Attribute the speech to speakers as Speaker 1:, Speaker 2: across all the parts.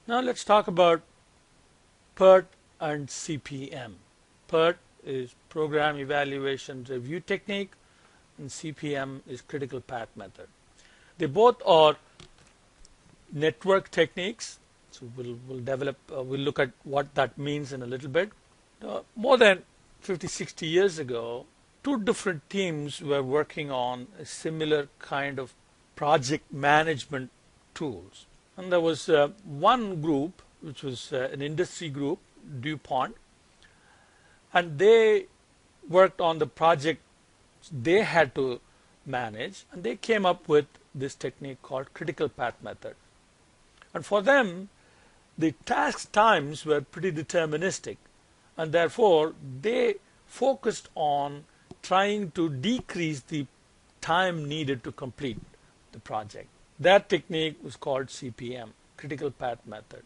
Speaker 1: Now let's talk about PERT and CPM. PERT is Program Evaluation Review Technique and CPM is Critical Path Method. They both are network techniques. So we'll look at what that means in a little bit. More than 50-60 years ago, two different teams were working on a similar kind of project management tools. And there was one group, which was an industry group, DuPont, and they worked on the project they had to manage, and they came up with this technique called critical path method. And for them, the task times were pretty deterministic, and therefore they focused on trying to decrease the time needed to complete the project. That technique was called CPM, critical path method.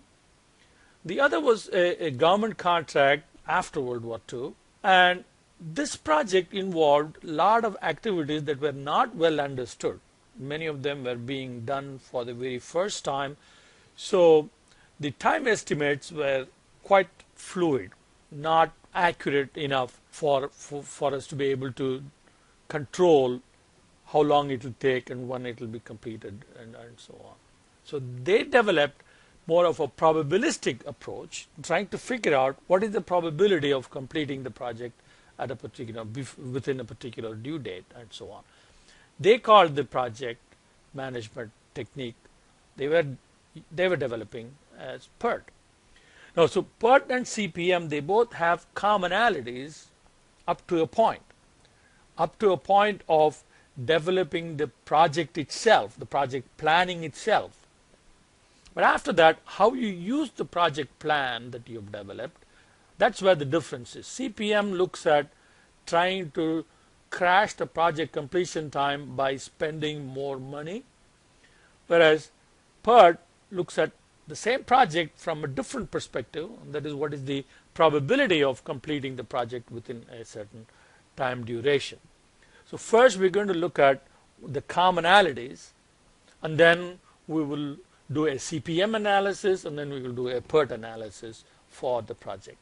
Speaker 1: The other was a government contract after World War II, and this project involved a lot of activities that were not well understood. Many of them were being done for the very first time, so the time estimates were quite fluid, not accurate enough for us to be able to control how long it will take and when it will be completed and so on. So they developed more of a probabilistic approach, trying to figure out what is the probability of completing the project at a particular within a particular due date and so on. They called the project management technique they were developing as PERT. Now, so PERT and CPM, they both have commonalities up to a point of developing the project itself, the project planning itself. But after that, how you use the project plan that you've developed, that's where the difference is. CPM looks at trying to crash the project completion time by spending more money, whereas PERT looks at the same project from a different perspective, and that is what is the probability of completing the project within a certain time duration. So first we're going to look at the commonalities, and then we will do a CPM analysis, and then we will do a PERT analysis for the project.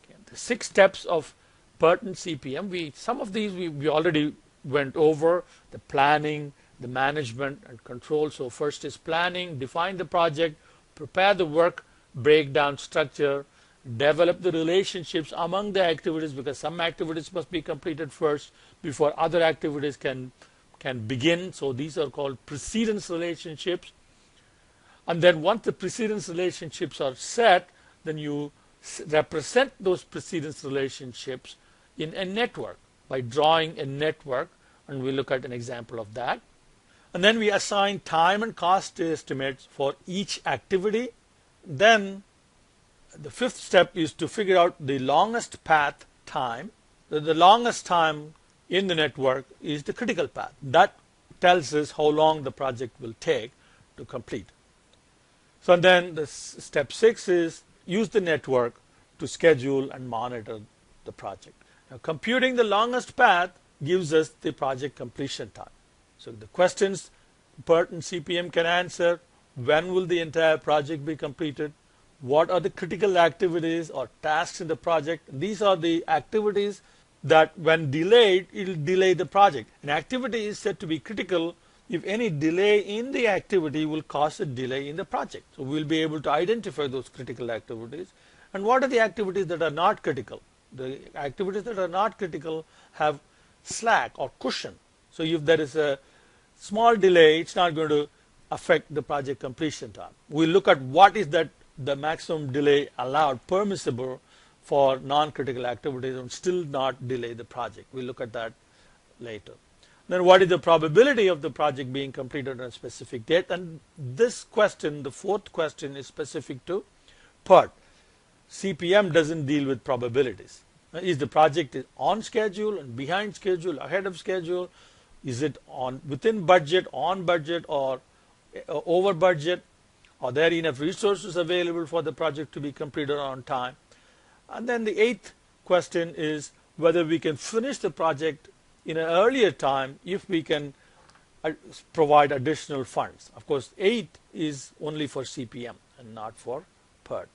Speaker 1: Okay. The 6 steps of PERT and CPM, some of these we already went over: the planning, the management and control. So first is planning, define the project, prepare the work breakdown structure, develop the relationships among the activities, because some activities must be completed first before other activities can begin. So these are called precedence relationships. And then once the precedence relationships are set, then you represent those precedence relationships in a network by drawing a network, and we'll look at an example of that. And then we assign time and cost estimates for each activity. Then the 5th step is to figure out the longest path time. The longest time in the network is the critical path. That tells us how long the project will take to complete. So then the step 6 is use the network to schedule and monitor the project. Now, computing the longest path gives us the project completion time. So the questions PERT and CPM can answer: when will the entire project be completed? What are the critical activities or tasks in the project? These are the activities that when delayed, it will delay the project. An activity is said to be critical if any delay in the activity will cause a delay in the project. So we'll be able to identify those critical activities. And what are the activities that are not critical? The activities that are not critical have slack or cushion. So if there is a small delay, it's not going to affect the project completion time. We'll look at what is that the maximum delay allowed, permissible for non-critical activities, and still not delay the project. We'll look at that later. Then what is the probability of the project being completed on a specific date? And this question, the 4th question, is specific to PERT. CPM doesn't deal with probabilities. Is the project on schedule and behind schedule, ahead of schedule? Is it within budget, on budget, or over budget? Are there enough resources available for the project to be completed on time? And then the 8th question is whether we can finish the project in an earlier time if we can provide additional funds. Of course, 8 is only for CPM. and not for PERT.